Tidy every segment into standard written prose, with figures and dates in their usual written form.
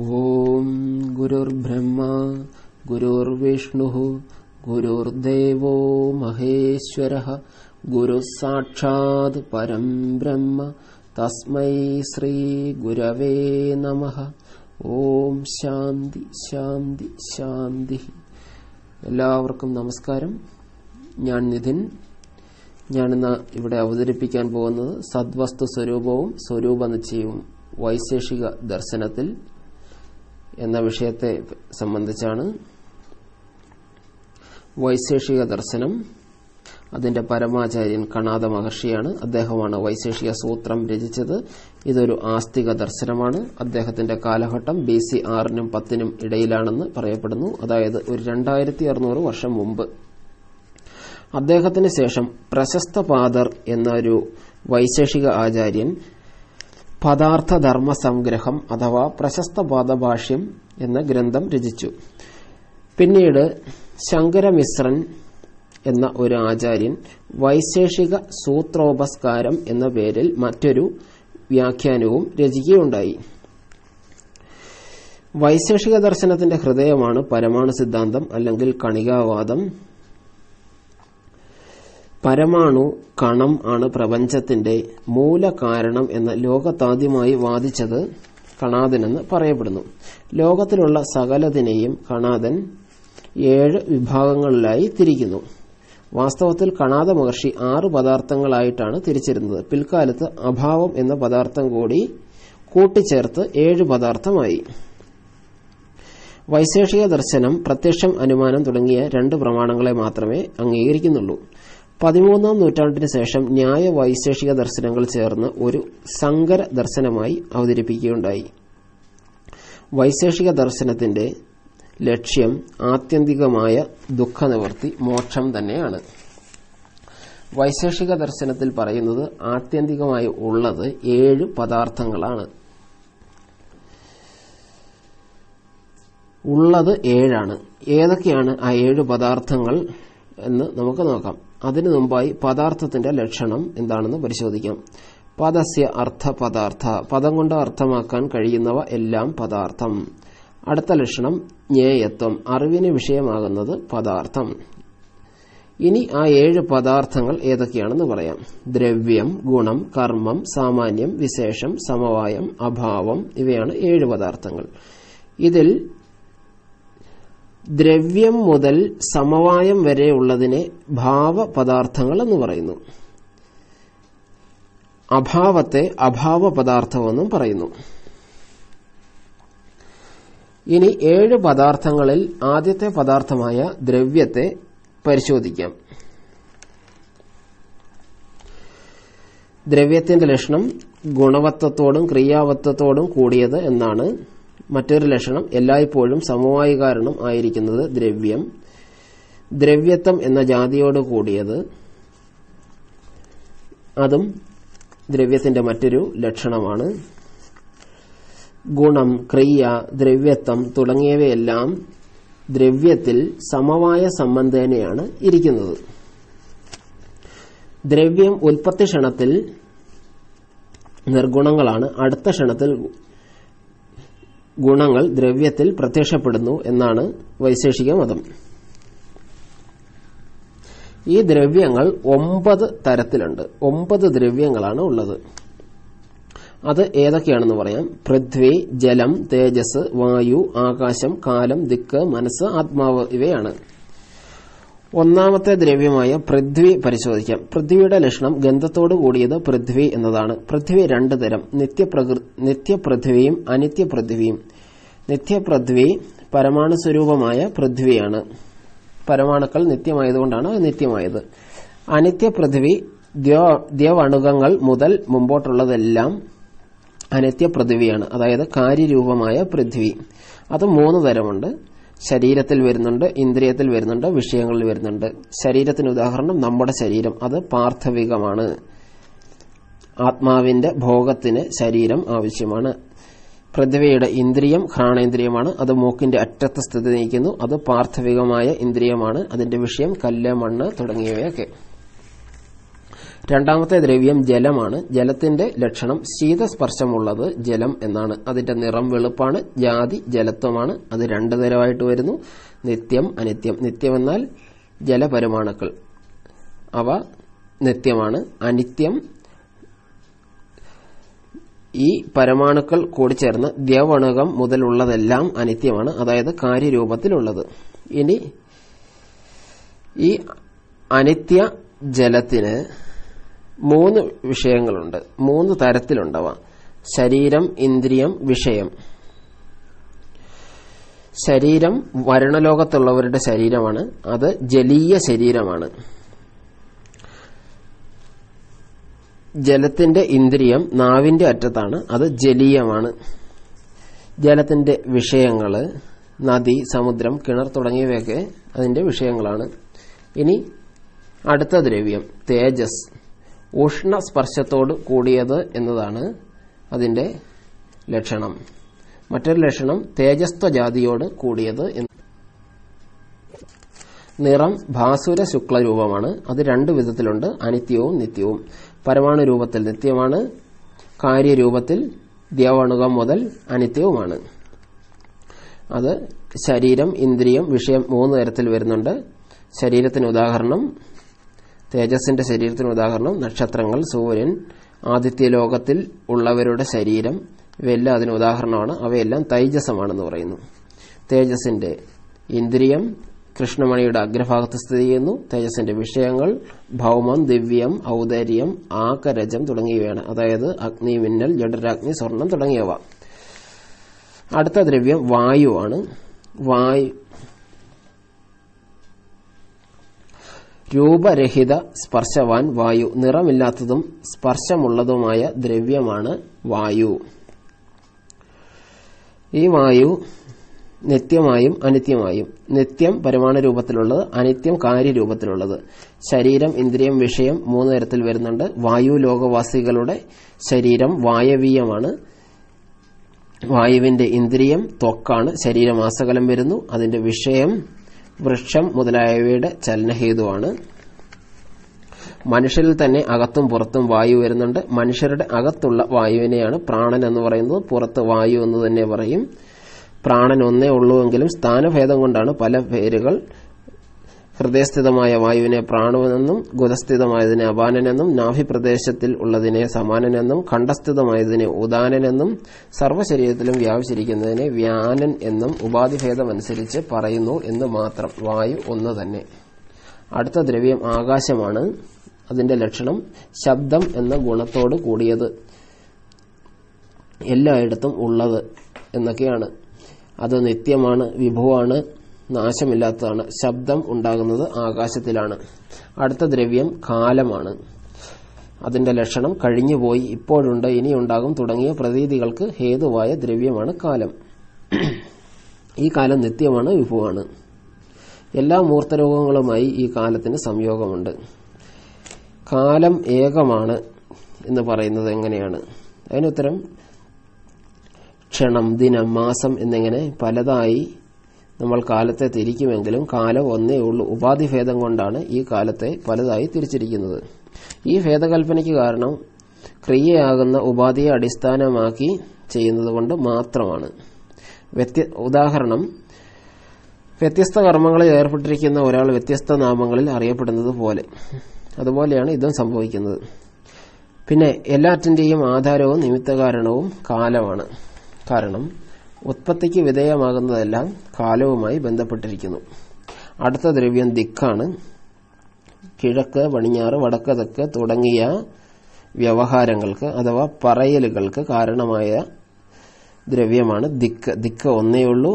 ഓം ഗുരുർബ്രഹ്മ ഗുരുർവിഷ്ണു ഗുരുർദേവോ മഹേശ്വരഃ ഗുരുസാക്ഷാത് പരം ബ്രഹ്മ തസ്മൈ ശ്രീ ഗുരവേ നമഃ. ഓം ശാന്തി ശാന്തി ശാന്തി. എല്ലാവർക്കും നമസ്കാരം. ഞാൻ നിധിൻ. ഞാനിന്ന് ഇവിടെ അവതരിപ്പിക്കാൻ പോകുന്നത് സദ്വസ്തു സ്വരൂപവും സ്വരൂപനിശ്ചയവും വൈശേഷിക ദർശനത്തിൽ എന്ന വിഷയത്തെ സംബന്ധിച്ചാണ്. വൈശേഷിക ദർശനം അതിന്റെ പരമാചാര്യൻ കണാദ മഹർഷിയാണ്. അദ്ദേഹമാണ് വൈശേഷിക സൂത്രം രചിച്ചത്. ഇതൊരു ആസ്തിക ദർശനമാണ്. അദ്ദേഹത്തിന്റെ കാലഘട്ടം BC 6നും 10നും ഇടയിലാണെന്ന് പറയപ്പെടുന്നു. അതായത് ഒരു 2600 വർഷം മുമ്പ്. അദ്ദേഹത്തിന് ശേഷം പ്രശസ്തപാദർ എന്നൊരു വൈശേഷിക ആചാര്യൻ പദാർത്ഥധർമ്മ സംഗ്രഹം അഥവാ പ്രശസ്തപാദഭാഷ്യം എന്ന ഗ്രന്ഥം രചിച്ചു. പിന്നീട് ശങ്കരമിശ്രൻ എന്ന ഒരു ആചാര്യൻ വൈശേഷിക സൂത്രോപസ്കാരം എന്ന പേരിൽ മറ്റൊരു വ്യാഖ്യാനവും രചിക്കുകയുണ്ടായി. വൈശേഷിക ദർശനത്തിന്റെ ഹൃദയമാണ് പരമാണു സിദ്ധാന്തം അല്ലെങ്കിൽ കണികാവാദം. പരമാണു കണം ആണ് പ്രപഞ്ചത്തിന്റെ മൂലകാരണം എന്ന് ലോകത്താദ്യമായി വാദിച്ചത് കണാദനെന്ന് പറയപ്പെടുന്നു. ലോകത്തിലുള്ള സകലതിനെയും കണാദൻ 7 വിഭാഗങ്ങളിലായി തിരിക്കുന്നു. വാസ്തവത്തിൽ കണാദ മഹർഷി 6 പദാർത്ഥങ്ങളായിട്ടാണ് തിരിച്ചിരുന്നത്. പിൽക്കാലത്ത് അഭാവം എന്ന പദാർത്ഥം കൂടി കൂട്ടിച്ചേർത്ത് 7 പദാർത്ഥമായി. വൈശേഷിക ദർശനം പ്രത്യക്ഷം, അനുമാനം തുടങ്ങിയ 2 പ്രമാണങ്ങളെ മാത്രമേ അംഗീകരിക്കുന്നുള്ളൂ. 13ാം നൂറ്റാണ്ടിന് ശേഷം ന്യായ വൈശേഷിക ദർശനങ്ങൾ ചേർന്ന് ഒരു സങ്കര ദർശനമായി അവതരിപ്പിക്കുകയുണ്ടായി. വൈശേഷിക ദർശനത്തിന്റെ ലക്ഷ്യം ആത്യന്തികമായ ദുഃഖനിവൃത്തി, മോക്ഷം തന്നെയാണ്. വൈശേഷിക ദർശനത്തിൽ പറയുന്നത് ആത്യന്തികമായി ഉള്ളത് 7 പദാർത്ഥങ്ങളാണ്. ഉള്ളത് 7 ഏതൊക്കെയാണ് ആ 7 പദാർത്ഥങ്ങൾ എന്ന് നമുക്ക് നോക്കാം. അതിനു മുമ്പായി പദാർത്ഥത്തിന്റെ ലക്ഷണം എന്താണെന്ന് പരിശോധിക്കാം. പദസ്യ അർത്ഥ പദാർത്ഥ, പദം കൊണ്ട് അർത്ഥമാക്കാൻ കഴിയുന്നവ എല്ലാം പദാർത്ഥം. അടുത്ത ലക്ഷണം ജ്ഞേയത്വം, അറിവിന് വിഷയമാകുന്നത് പദാർത്ഥം. ഇനി ആ 7 പദാർത്ഥങ്ങൾ ഏതൊക്കെയാണെന്ന് പറയാം. ദ്രവ്യം, ഗുണം, കർമ്മം, സാമാന്യം, വിശേഷം, സമവായം, അഭാവം, ഇവയാണ് 7 പദാർത്ഥങ്ങൾ. ഇതിൽ ദ്രവ്യം മുതൽ സമവായം വരെയുള്ളതിനെ ഭാവപദാർത്ഥങ്ങൾ എന്ന് പറയുന്നു. അഭാവത്തെ അഭാവ പദാർത്ഥമെന്നും പറയുന്നു. ഇനി 7 പദാർത്ഥങ്ങളിൽ ആദ്യത്തെ പദാർത്ഥമായ ദ്രവ്യത്തെ പരിശോധിക്കാം. ദ്രവ്യത്തിന്റെ ലക്ഷണം ഗുണവത്വത്തോടും ക്രിയാവത്വത്തോടും കൂടിയത് എന്നാണ്. മറ്റൊരു ലക്ഷണം എല്ലായ്പ്പോഴും സമവായ കാരണം ആയിരിക്കുന്നത് ദ്രവ്യം. ദ്രവ്യത്വം എന്ന ജാതിയോട് കൂടിയത്, അതും ദ്രവ്യത്തിന്റെ മറ്റൊരു ലക്ഷണമാണ്. ഗുണം, ക്രിയ, ദ്രവ്യത്വം തുടങ്ങിയവയെല്ലാം ദ്രവ്യത്തിൽ സമവായ സംബന്ധേനയാണ് ഇരിക്കുന്നത്. ദ്രവ്യം ഉൽപ്പത്തി ക്ഷണത്തിൽ നിർഗുണങ്ങളാണ്. അടുത്ത ക്ഷണത്തിൽ ഗുണങ്ങൾ ദ്രവ്യത്തിൽ പ്രത്യക്ഷപ്പെടുന്നു എന്നാണ് വൈശേഷിക മതം. ഈ ദ്രവ്യങ്ങൾ 9 തരത്തിലുണ്ട്. 9 ദ്രവ്യങ്ങളാണ് ഉള്ളത്. അത് ഏതൊക്കെയാണെന്ന് പറയാം. പൃഥ്വി, ജലം, തേജസ്, വായു, ആകാശം, കാലം, ദിക്ക്, മനസ്സ്, ആത്മാവ്, ഇവയാണ്. ഒന്നാമത്തെ ദ്രവ്യമായ പൃഥ്വി പരിശോധിക്കാം. പൃഥ്വിയുടെ ലക്ഷണം ഗന്ധത്തോടു കൂടിയത് പൃഥ്വി എന്നതാണ്. പൃഥ്വി 2 തരം, നിത്യപൃഥ്വിയും അനിത്യപൃഥ്വിയും. നിത്യപൃഥ്വി പരമാണു സ്വരൂപമായ പൃഥ്വിയാണ്. പരമാണുക്കൾ നിത്യമായതുകൊണ്ടാണ് നിത്യമായത്. അനിത്യപൃഥ്വി ദ്യവണുകങ്ങൾ മുതൽ മുമ്പോട്ടുള്ളതെല്ലാം അനിത്യപൃഥ്വിയാണ്. അതായത് കാര്യരൂപമായ പൃഥ്വി. അത് 3 തരമുണ്ട്. ശരീരത്തിൽ വരുന്നുണ്ട്, ഇന്ദ്രിയത്തിൽ വരുന്നുണ്ട്, വിഷയങ്ങളിൽ വരുന്നുണ്ട്. ശരീരത്തിന് ഉദാഹരണം നമ്മുടെ ശരീരം. അത് പാർത്ഥിവികമാണ്. ആത്മാവിന്റെ ഭോഗത്തിന് ശരീരം ആവശ്യമാണ്. പൃഥ്വിയുടെ ഇന്ദ്രിയം ഘ്രാണേന്ദ്രിയമാണ്. അത് മൂക്കിന്റെ അറ്റത്ത് സ്ഥിതി നയിക്കുന്നു. അത് പാർത്ഥിവികമായ ഇന്ദ്രിയമാണ്. അതിന്റെ വിഷയം കല്ല്, മണ്ണ് തുടങ്ങിയവയൊക്കെ. രണ്ടാമത്തെ ദ്രവ്യം ജലമാണ്. ജലത്തിന്റെ ലക്ഷണം ശീതസ്പർശമുള്ളത് ജലം എന്നാണ്. അതിന്റെ നിറം വെളുപ്പാണ്. ജാതി ജലത്വമാണ്. അത് 2 തരമായിട്ട് വരുന്നു, നിത്യം, അനിത്യം. നിത്യം എന്നാൽ ജലപരമാണുക്കൾ, അവ നിത്യമാണ്. അനിത്യം ഈ പരമാണുക്കൾ കൂടിച്ചേർന്ന് ദ്യവണുകം മുതലുള്ളതെല്ലാം അനിത്യമാണ്, അതായത് കാര്യരൂപത്തിലുള്ളത്. ഇനി ഈ അനിത്യ ജലത്തിന് 3 വിഷയങ്ങളുണ്ട്, 3 തരത്തിലുണ്ടവ. ശരീരം, ഇന്ദ്രിയം, വിഷയം. ശരീരം വരണലോകത്തുള്ളവരുടെ ശരീരമാണ്, അത് ജലീയ ശരീരമാണ്. ജലത്തിന്റെ ഇന്ദ്രിയം നാവിന്റെ അറ്റത്താണ്, അത് ജലീയമാണ്. ജലത്തിന്റെ വിഷയങ്ങള് നദി, സമുദ്രം, കിണർ തുടങ്ങിയവയൊക്കെ അതിന്റെ വിഷയങ്ങളാണ്. ഇനി അടുത്ത ദ്രവ്യം തേജസ്, ഉഷ്ണസ്പർശത്തോട് കൂടിയത് എന്നതാണ് അതിന്റെ ലക്ഷണം. മറ്റൊരു ലക്ഷണം തേജസ്ത്വജാതിയോട് കൂടിയത്. നിറം ഭാസുര ശുക്ലരൂപമാണ്. അത് 2 വിധത്തിലുണ്ട്, അനിത്യവും നിത്യവും. പരമാണു രൂപത്തിൽ നിത്യമാണ്, കാര്യരൂപത്തിൽ ദ്യവണുകം മുതൽ അനിത്യവുമാണ്. അത് ശരീരം, ഇന്ദ്രിയം, വിഷയം 3 തരത്തിൽ വരുന്നുണ്ട്. ശരീരത്തിന് ഉദാഹരണം, തേജസ്സിന്റെ ശരീരത്തിന് ഉദാഹരണം നക്ഷത്രങ്ങൾ, സൂര്യൻ, ആദിത്യലോകത്തിൽ ഉള്ളവരുടെ ശരീരം, ഇവയെല്ലാം അതിന് ഉദാഹരണമാണ്. അവയെല്ലാം തൈജസമാണെന്ന് പറയുന്നു. തേജസ്സിന്റെ ഇന്ദ്രിയം കൃഷ്ണമണിയുടെ അഗ്രഭാഗത്ത് സ്ഥിതി ചെയ്യുന്നു. തേജസ്സിന്റെ വിഷയങ്ങൾ ഭൗമം, ദിവ്യം, ഔദാര്യം, ആകരജം തുടങ്ങിയവയാണ്, അതായത് അഗ്നി, മിന്നൽ, ജഡരാഗ്നി, സ്വർണം തുടങ്ങിയവ. അടുത്ത ദ്രവ്യം വായുവാണ്. വായു രൂപരഹിത സ്പർശവാൻ വായു, നിറമില്ലാത്തതും സ്പർശമുള്ളതുമായ ദ്രവ്യമാണ് വായു. ഈ വായു നിത്യമായും അനിത്യമായും. നിത്യം പരമാണു രൂപത്തിലുള്ളത്, അനിത്യം കാര്യരൂപത്തിലുള്ളത്. ശരീരം, ഇന്ദ്രിയം, വിഷയം 3 തരത്തിൽ വരുന്നുണ്ട്. വായു ലോകവാസികളുടെ ശരീരം വായവീയമാണ്. വായുവിന്റെ ഇന്ദ്രിയം ത്വക്കാണ്, ശരീരമാസകലം വരുന്നു. അതിന്റെ വിഷയം വൃക്ഷം മുതലായവയുടെ ചലനഹേതുവാണ്. മനുഷ്യരിൽ തന്നെ അകത്തും പുറത്തും വായു വരുന്നുണ്ട്. മനുഷ്യരുടെ അകത്തുള്ള വായുവിനെയാണ് പ്രാണൻ എന്ന് പറയുന്നത്, പുറത്ത് വായു എന്ന് തന്നെ പറയും. പ്രാണൻ ഒന്നേ ഉള്ളുവെങ്കിലും സ്ഥാനഭേദം കൊണ്ടാണ് പല പേരുകൾ. ഹൃദയസ്ഥിതമായ വായുവിനെ പ്രാണനെന്നും, ഗുദസ്ഥിതമായതിനെ അപാനനെന്നും, നാഭിപ്രദേശത്തിൽ ഉള്ളതിനെ സമാനനെന്നും, ഖണ്ഡസ്ഥിതമായതിനെ ഉദാനനെന്നും, സർവ്വശരീരത്തിലും വ്യാപിച്ചിരിക്കുന്നതിനെ വ്യാനൻ എന്നും ഉപാധിഭേദമനുസരിച്ച് പറയുന്നു എന്ന് മാത്രം. വായു ഒന്ന് തന്നെ. അടുത്ത ദ്രവ്യം ആകാശമാണ്. അതിന്റെ ലക്ഷണം ശബ്ദം എന്ന ഗുണത്തോട് കൂടിയത്, എല്ലായിടത്തും ഉള്ളത് എന്നൊക്കെയാണ്. അത് നിത്യമാണ്, വിഭുവാണ്, നാശമില്ലാത്തതാണ്. ശബ്ദം ഉണ്ടാകുന്നത് ആകാശത്തിലാണ്. അടുത്ത ദ്രവ്യം കാലമാണ്. അതിന്റെ ലക്ഷണം കഴിഞ്ഞുപോയി, ഇപ്പോഴുണ്ട്, ഇനിയുണ്ടാകും തുടങ്ങിയ പ്രതീതികൾക്ക് ഹേതുവായ ദ്രവ്യമാണ് കാലം. ഈ കാലം നിത്യമാണ്, വിഭുവാണ്. എല്ലാ മൂർത്തരോഗങ്ങളുമായി ഈ കാലത്തിന് സംയോഗമുണ്ട്. കാലം ഏകമാണ് എന്ന് പറയുന്നത് എങ്ങനെയാണ്? അതിനുത്തരം ക്ഷണം, ദിനം, മാസം എന്നിങ്ങനെ പലതായി നമ്മൾ കാലത്തെ തിരിക്കുമെങ്കിലും കാലം ഒന്നേ ഉള്ളൂ. ഉപാധിഭേദം കൊണ്ടാണ് ഈ കാലത്തെ പലതായി തിരിച്ചിരിക്കുന്നത്. ഈ ഭേദകൽപ്പനയ്ക്ക് കാരണം ക്രിയയാകുന്ന ഉപാധിയെ അടിസ്ഥാനമാക്കി ചെയ്യുന്നതുകൊണ്ട് മാത്രമാണ്. ഉദാഹരണം, വ്യത്യസ്ത കർമ്മങ്ങളിൽ ഏർപ്പെട്ടിരിക്കുന്ന ഒരാൾ വ്യത്യസ്ത നാമങ്ങളിൽ അറിയപ്പെടുന്നത് പോലെ, അതുപോലെയാണ് ഇതും സംഭവിക്കുന്നത്. പിന്നെ എല്ലാറ്റിന്റെയും ആധാരവും നിമിത്തകാരണവും കാലമാണ്. കാരണം ഉത്പത്തിക്ക് വിധേയമാകുന്നതെല്ലാം കാലവുമായി ബന്ധപ്പെട്ടിരിക്കുന്നു. അടുത്ത ദ്രവ്യം ദിക്കാണ്. കിഴക്ക്, പടിഞ്ഞാറ്, വടക്ക്, തെക്ക് തുടങ്ങിയ വ്യവഹാരങ്ങൾക്ക് അഥവാ പറയലുകൾക്ക് കാരണമായ ദ്രവ്യമാണ് ദിക്ക്. ദിക്ക് ഒന്നേയുള്ളൂ.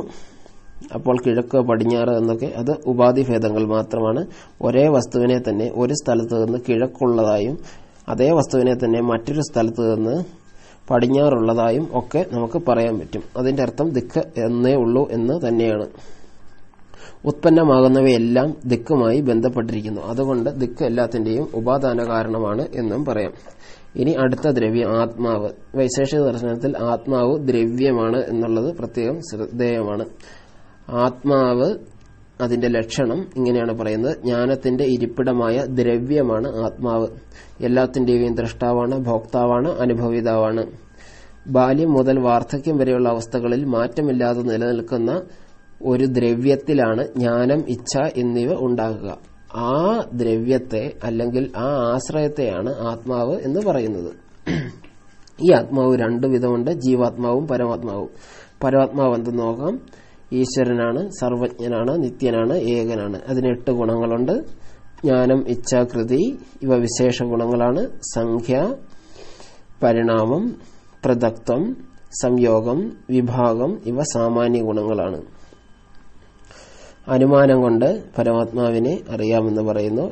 അപ്പോൾ കിഴക്ക്, പടിഞ്ഞാറ് എന്നൊക്കെ അത് ഉപാധിഭേദങ്ങൾ മാത്രമാണ്. ഒരേ വസ്തുവിനെ തന്നെ ഒരു സ്ഥലത്ത് നിന്ന് കിഴക്കുള്ളതായും അതേ വസ്തുവിനെ തന്നെ മറ്റൊരു സ്ഥലത്ത് നിന്ന് പടിഞ്ഞാറുള്ളതായും ഒക്കെ നമുക്ക് പറയാൻ പറ്റും. അതിന്റെ അർത്ഥം ദിക്ക് എന്നേ ഉള്ളൂ എന്ന് തന്നെയാണ്. ഉത്പന്നമാകുന്നവയെല്ലാം ദിക്കുമായി ബന്ധപ്പെട്ടിരിക്കുന്നു. അതുകൊണ്ട് ദിക്ക് എല്ലാത്തിന്റെയും ഉപാദാന കാരണമാണ് എന്നും പറയാം. ഇനി അടുത്ത ദ്രവ്യം ആത്മാവ്. വൈശേഷിക ദർശനത്തിൽ ആത്മാവ് ദ്രവ്യമാണ് എന്നുള്ളത് പ്രത്യേകം ശ്രദ്ധേയമാണ്. ആത്മാവ് അതിന്റെ ലക്ഷണം ഇങ്ങനെയാണ് പറയുന്നത്. ജ്ഞാനത്തിന്റെ ഇരിപ്പിടമായ ദ്രവ്യമാണ് ആത്മാവ്. എല്ലാത്തിന്റെയും ദ്രഷ്ടാവാണ്, ഭോക്താവാണ്, അനുഭവിതാവാണ്. ബാല്യം മുതൽ വാർദ്ധക്യം വരെയുള്ള അവസ്ഥകളിൽ മാറ്റമില്ലാതെ നിലനിൽക്കുന്ന ഒരു ദ്രവ്യത്തിലാണ് ജ്ഞാനം, ഇച്ഛ എന്നിവ ഉണ്ടാകുക. ആ ദ്രവ്യത്തെ അല്ലെങ്കിൽ ആ ആശ്രയത്തെയാണ് ആത്മാവ് എന്ന് പറയുന്നത്. ഈ ആത്മാവ് രണ്ടു വിധമുണ്ട്, ജീവാത്മാവും പരമാത്മാവും. പരമാത്മാവ് എന്തെന്ന് നോക്കാം. ഈശ്വരനാണ്, സർവജ്ഞനാണ്, നിത്യനാണ്, ഏകനാണ്. അതിന് 8 ഗുണങ്ങളുണ്ട്. ജ്ഞാനം, ഇച്ഛ, കൃതി ഇവ വിശേഷ ഗുണങ്ങളാണ്. സംഖ്യ, പരിണാമം, പൃഥക്ത്വം, സംയോഗം, വിഭാഗം ഇവ സാമാന്യ ഗുണങ്ങളാണ്. അനുമാനം കൊണ്ട് പരമാത്മാവിനെ അറിയാമെന്ന് പറയുന്നു.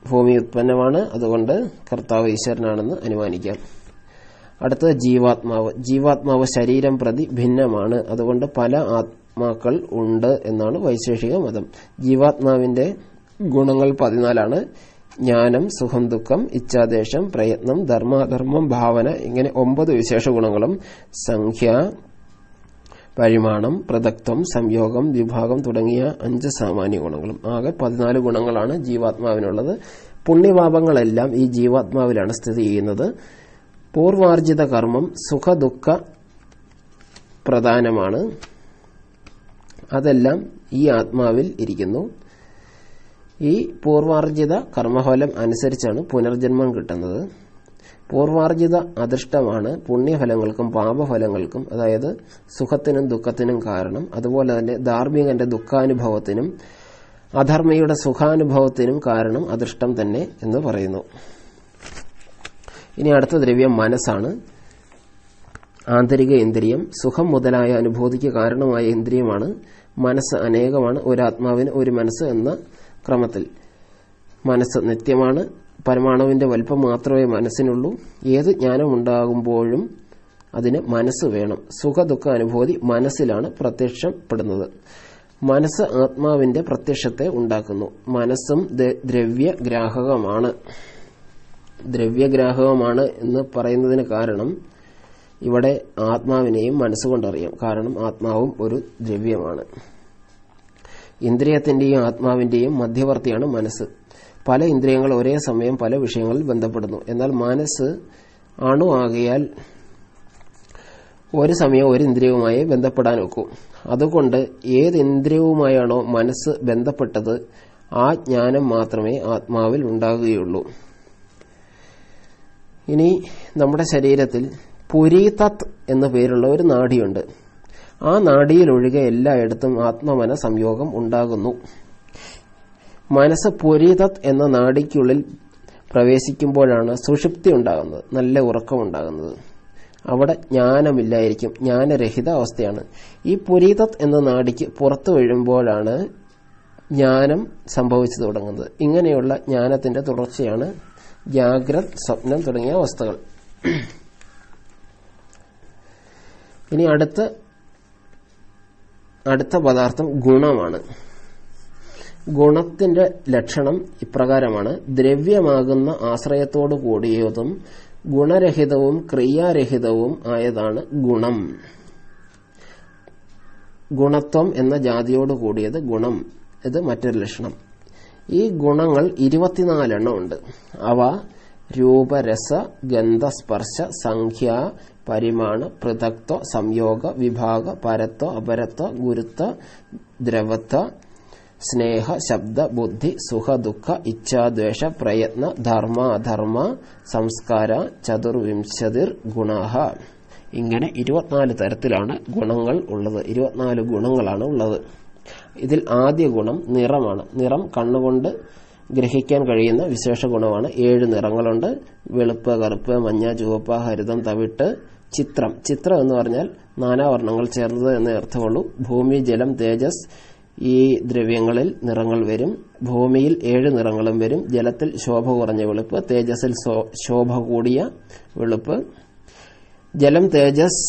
ഭൂമി ഉത്പന്നമാണ്, അതുകൊണ്ട് കർത്താവ് ഈശ്വരനാണെന്ന് അനുമാനിക്കാം. അടുത്തത് ജീവാത്മാവ്. ജീവാത്മാവ് ശരീരം പ്രതി ഭിന്നമാണ്, അതുകൊണ്ട് പല ആത്മാക്കൾ ഉണ്ട് എന്നാണ് വൈശേഷിക മതം. ജീവാത്മാവിന്റെ ഗുണങ്ങൾ 14 ജ്ഞാനം, സുഖം, ദുഃഖം, ഇച്ഛാദേശം, പ്രയത്നം, ധർമാധർമ്മം, ഭാവന ഇങ്ങനെ 9 വിശേഷ ഗുണങ്ങളും സംഖ്യ, പരിമാണം, പൃഥക്ത്വം, സംയോഗം, വിഭാഗം തുടങ്ങിയ 5 സാമാന്യ ഗുണങ്ങളും. ആകെ 14 ഗുണങ്ങളാണ് ജീവാത്മാവിനുള്ളത്. പുണ്യപാപങ്ങളെല്ലാം ഈ ജീവാത്മാവിലാണ് സ്ഥിതി ചെയ്യുന്നത്. പൂർവാർജിത കർമ്മം സുഖദുഃഖ പ്രധാനമാണ്. അതെല്ലാം ഈ ആത്മാവിൽ ഇരിക്കുന്നു. ഈ പൂർവാർജിത കർമ്മഫലം അനുസരിച്ചാണ് പുനർജന്മം കിട്ടുന്നത്. പൂർവാർജിത അദൃഷ്ടമാണ് പുണ്യഫലങ്ങൾക്കും പാപഫലങ്ങൾക്കും, അതായത് സുഖത്തിനും ദുഃഖത്തിനും കാരണം. അതുപോലെ തന്നെ ധാർമ്മികന്റെ ദുഃഖാനുഭവത്തിനും അധർമ്മിയുടെ സുഖാനുഭവത്തിനും കാരണം അദൃഷ്ടം തന്നെ എന്ന് പറയുന്നു. ഇനി അടുത്ത ദ്രവ്യം മനസ്സാണ്. ആന്തരിക ഇന്ദ്രിയം, സുഖം മുതലായ അനുഭൂതിക്ക് കാരണമായ ഇന്ദ്രിയമാണ്. മനസ്സ് അനേകമാണ്. ഒരാത്മാവിന് ഒരു മനസ്സ് എന്ന ക്രമത്തിൽ. മനസ്സ് നിത്യമാണ്. പരമാണുവിന്റെ വലിപ്പം മാത്രമേ മനസ്സിനുള്ളൂ. ഏത് ജ്ഞാനമുണ്ടാകുമ്പോഴും അതിന് മനസ്സ് വേണം. സുഖദുഃഖ അനുഭൂതി മനസ്സിലാണ് പ്രത്യക്ഷപ്പെടുന്നത്. മനസ്സ് ആത്മാവിന്റെ പ്രത്യക്ഷത്തെ ഉണ്ടാക്കുന്നു. മനസ്സും ദ്രവ്യഗ്രാഹകമാണ്. ദ്രവ്യഗ്രാഹകമാണ് എന്ന് പറയുന്നതിന് കാരണം ഇവിടെ ആത്മാവിനെയും മനസ്സുകൊണ്ടറിയാം. കാരണം ആത്മാവും ഒരു ദ്രവ്യമാണ്. ഇന്ദ്രിയത്തിന്റെയും ആത്മാവിന്റെയും മധ്യവർത്തിയാണ് മനസ്സ്. പല ഇന്ദ്രിയങ്ങൾ ഒരേ സമയം പല വിഷയങ്ങളിൽ ബന്ധപ്പെടുന്നു. എന്നാൽ മനസ്സ് അണു ആകയാൽ ഒരു സമയം ഒരു ഇന്ദ്രിയവുമായി ബന്ധപ്പെടാൻ ഒക്കും. അതുകൊണ്ട് ഏത് ഇന്ദ്രിയവുമായാണോ മനസ്സ് ബന്ധപ്പെട്ടത് ആ ജ്ഞാനം മാത്രമേ ആത്മാവിൽ ഉണ്ടാകുകയുള്ളൂ. ഇനി നമ്മുടെ ശരീരത്തിൽ പുരീതത് എന്ന പേരുള്ള ഒരു നാഡിയുണ്ട്. ആ നാഡിയിലൊഴികെ എല്ലായിടത്തും ആത്മമന സംയോഗം ഉണ്ടാകുന്നു. മനസ്സ് പുരീതത് എന്ന നാഡിക്കുള്ളിൽ പ്രവേശിക്കുമ്പോഴാണ് സുഷുപ്തി ഉണ്ടാകുന്നത്, നല്ല ഉറക്കമുണ്ടാകുന്നത്. അവിടെ ജ്ഞാനമില്ലായിരിക്കും, ജ്ഞാനരഹിത അവസ്ഥയാണ്. ഈ പുരീതത് എന്ന നാഡിക്ക് പുറത്തു വീഴുമ്പോഴാണ് ജ്ഞാനം സംഭവിച്ചു തുടങ്ങുന്നത്. ഇങ്ങനെയുള്ള ജ്ഞാനത്തിന്റെ തുടർച്ചയാണ് ജാഗ്രത്, സ്വപ്നം തുടങ്ങിയ അവസ്ഥകൾ. ഇനി അടുത്ത പദാർത്ഥം ഗുണമാണ്. ഗുണത്തിന്റെ ലക്ഷണം ഇപ്രകാരമാണ്. ദ്രവ്യമാകുന്ന ആശ്രയത്തോടു കൂടിയതും ഗുണരഹിതവും ക്രിയാരഹിതവും ആയതാണ് ഗുണം. ഗുണത്വം എന്ന ജാതിയോട് കൂടിയത് ഗുണം. ഇത് മറ്റൊരു ലക്ഷണം. ഈ ഗുണങ്ങൾ 24 ഉണ്ട്. അവ രൂപരസ ഗന്ധ സ്പർശ സംഖ്യ പരിമാണ പൃഥക്ത്വ സംയോഗ വിഭാഗ പരത്വ അപരത്വ ഗുരുത്വ ദ്രവത്വ സ്നേഹ ശബ്ദ ബുദ്ധി സുഖ ദുഃഖ ഇച്ഛാദ്വേഷ പ്രയത്ന ധർമ്മ അധർമ്മ സംസ്കാര ചതുർവിംശതിർ ഗുണാഹ. ഇങ്ങനെ 24 തരത്തിലാണ് ഗുണങ്ങൾ ഉള്ളത്. 24 ഗുണങ്ങളാണ് ഉള്ളത്. ഇതിൽ ആദ്യ ഗുണം നിറമാണ്. നിറം കണ്ണുകൊണ്ട് ഗ്രഹിക്കാൻ കഴിയുന്ന വിശേഷ ഗുണമാണ്. 7 നിറങ്ങളുണ്ട്. വെളുപ്പ്, കറുപ്പ്, മഞ്ഞ, ചുവപ്പ്, ഹരിതം, തവിട്ട്. ചിത്രം. ചിത്രം എന്ന് പറഞ്ഞാൽ നാനാവർണ്ണങ്ങൾ ചേർന്നത് എന്നേ അർത്ഥമുള്ളൂ. ഭൂമി, ജലം, തേജസ് ഈ ദ്രവ്യങ്ങളിൽ നിറങ്ങൾ വരും. ഭൂമിയിൽ 7 നിറങ്ങളും വരും. ജലത്തിൽ ശോഭ കുറഞ്ഞ വെളുപ്പ്, തേജസ്സിൽ ശോഭ കൂടിയ വെളുപ്പ്. ജലം, തേജസ്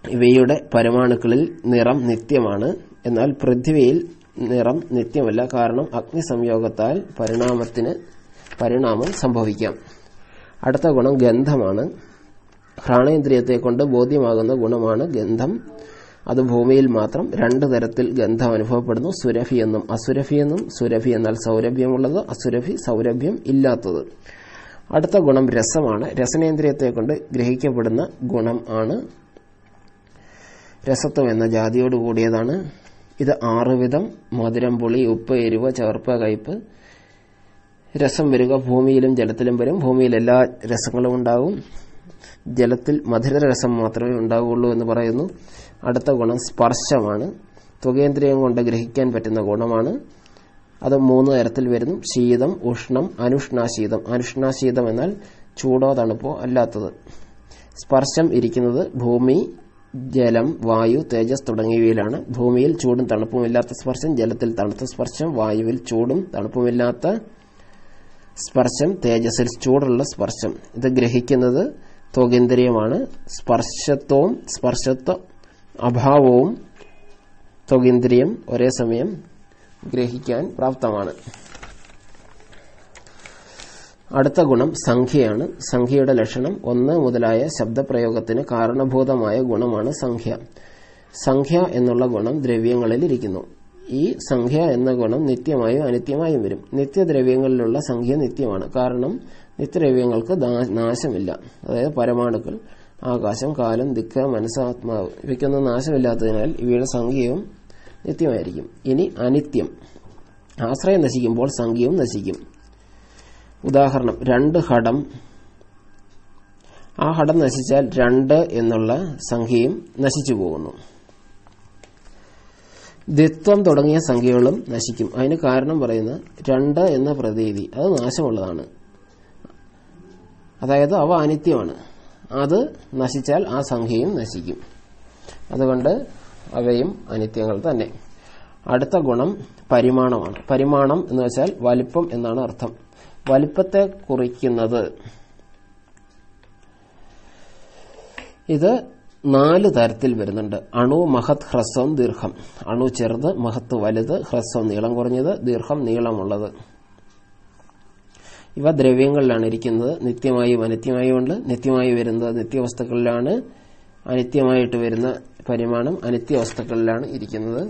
ഇവയുടെ പരമാണുക്കളിൽ നിറം നിത്യമാണ്. എന്നാൽ പൃഥ്വിയിൽ നിറം നിത്യമല്ല. കാരണം അഗ്നിസംയോഗത്താൽ പരിണാമം സംഭവിക്കാം. അടുത്ത ഗുണം ഗന്ധമാണ്. ഘ്രാണേന്ദ്രിയത്തെ കൊണ്ട് ബോധ്യമാകുന്ന ഗുണമാണ് ഗന്ധം. അത് ഭൂമിയിൽ മാത്രം 2 തരത്തിൽ ഗന്ധം അനുഭവപ്പെടുന്നു, സുരഭി എന്നും അസുരഭി എന്നും. സുരഭി എന്നാൽ സൗരഭ്യമുള്ളത്, അസുരഭി സൗരഭ്യം ഇല്ലാത്തത്. അടുത്ത ഗുണം രസമാണ്. രസനേന്ദ്രിയത്തെ കൊണ്ട് ഗ്രഹിക്കപ്പെടുന്ന ഗുണം ആണ്. രസത്വം എന്ന ജാതിയോട് കൂടിയതാണ്. ഇത് 6 വിധം: മധുരം, പുളി, ഉപ്പ്, എരിവ്, ചേർപ്പ്, കയ്പ്. രസം വരിക ഭൂമിയിലും ജലത്തിലും വരും. ഭൂമിയിൽ എല്ലാ രസങ്ങളും ഉണ്ടാകും, ജലത്തിൽ മധുരരസം മാത്രമേ ഉണ്ടാവുകയുള്ളൂ എന്ന് പറയുന്നു. അടുത്ത ഗുണം സ്പർശമാണ്. ത്വകേന്ദ്രിയം കൊണ്ട് ഗ്രഹിക്കാൻ പറ്റുന്ന ഗുണമാണ്. അത് 3 തരത്തിൽ വരുന്നു: ശീതം, ഉഷ്ണം, അനുഷ്ണാശീതം. അനുഷ്ണാശീതം എന്നാൽ ചൂടോ തണുപ്പോ അല്ലാത്തത്. സ്പർശം ഇരിക്കുന്നത് ഭൂമി, ജലം, വായു, തേജസ് തുടങ്ങിയവയിലാണ്. ഭൂമിയിൽ ചൂടും തണുപ്പുമില്ലാത്ത സ്പർശം, ജലത്തിൽ തണുത്ത സ്പർശം, വായുവിൽ ചൂടും തണുപ്പുമില്ലാത്ത സ്പർശം, തേജസ്സിൽ ചൂടുള്ള സ്പർശം. ഇത് ഗ്രഹിക്കുന്നത് ത്വകേന്ദ്രിയമാണ്. സ്പർശത്വ അഭാവവും ത്വകേന്ദ്രിയം ഒരേ സമയം ഗ്രഹിക്കാൻ പ്രാപ്തമാണ്. അടുത്ത ഗുണം സംഖ്യയാണ്. സംഖ്യയുടെ ലക്ഷണം 1 മുതലായ ശബ്ദപ്രയോഗത്തിന് കാരണഭൂതമായ ഗുണമാണ് സംഖ്യ. സംഖ്യ എന്നുള്ള ഗുണം ദ്രവ്യങ്ങളിൽ ഇരിക്കുന്നു. ഈ സംഖ്യ എന്ന ഗുണം നിത്യമായും അനിത്യമായും വരും. നിത്യദ്രവ്യങ്ങളിലുള്ള സംഖ്യ നിത്യമാണ്. കാരണം നിത്യദ്രവ്യങ്ങൾക്ക് നാശമില്ല. അതായത് പരമാണുക്കൾ, ആകാശം, കാലം, ദിക്ക്, മനസ്സ്, ആത്മാവ് ഇവയ്ക്കൊന്നും നാശമില്ലാത്തതിനാൽ ഇവയുടെ സംഖ്യയും നിത്യമായിരിക്കും. ഇനി അനിത്യം. ആശ്രയം നശിക്കുമ്പോൾ സംഖ്യയും നശിക്കും. ഉദാഹരണം: 2 ഘടം. ആ ഘടം നശിച്ചാൽ 2 എന്നുള്ള സംഖ്യയും നശിച്ചു പോകുന്നു. ദ്വിത്വം തുടങ്ങിയ സംഖ്യകളും നശിക്കും. അതിന് കാരണം പറയുന്നത് 2 എന്ന പ്രതീതി അത് നാശമുള്ളതാണ്. അതായത് അവ അനിത്യമാണ്. അത് നശിച്ചാൽ ആ സംഖ്യയും നശിക്കും. അതുകൊണ്ട് അവയും അനിത്യങ്ങൾ തന്നെ. അടുത്ത ഗുണം പരിമാണമാണ്. പരിമാണം എന്ന് വെച്ചാൽ വലിപ്പം എന്നാണ് അർത്ഥം. വലിപ്പത്തെ കുറിക്കുന്നത്. ഇത് 4 തരത്തിൽ വരുന്നുണ്ട്: അണു, മഹത്, ഹ്രസ്വം, ദീർഘം. അണു ചെറുത്, മഹത്ത് വലുത്, ഹ്രസ്വം നീളം കുറഞ്ഞത്, ദീർഘം നീളമുള്ളത്. ഇവ ദ്രവ്യങ്ങളിലാണ് ഇരിക്കുന്നത്. നിത്യമായും അനിത്യമായും ഉണ്ട്. നിത്യമായി വരുന്നത് നിത്യവസ്തുക്കളിലാണ്. അനിത്യമായിട്ട് വരുന്ന പരിമാണം അനിത്യവസ്തുക്കളിലാണ് ഇരിക്കുന്നത്.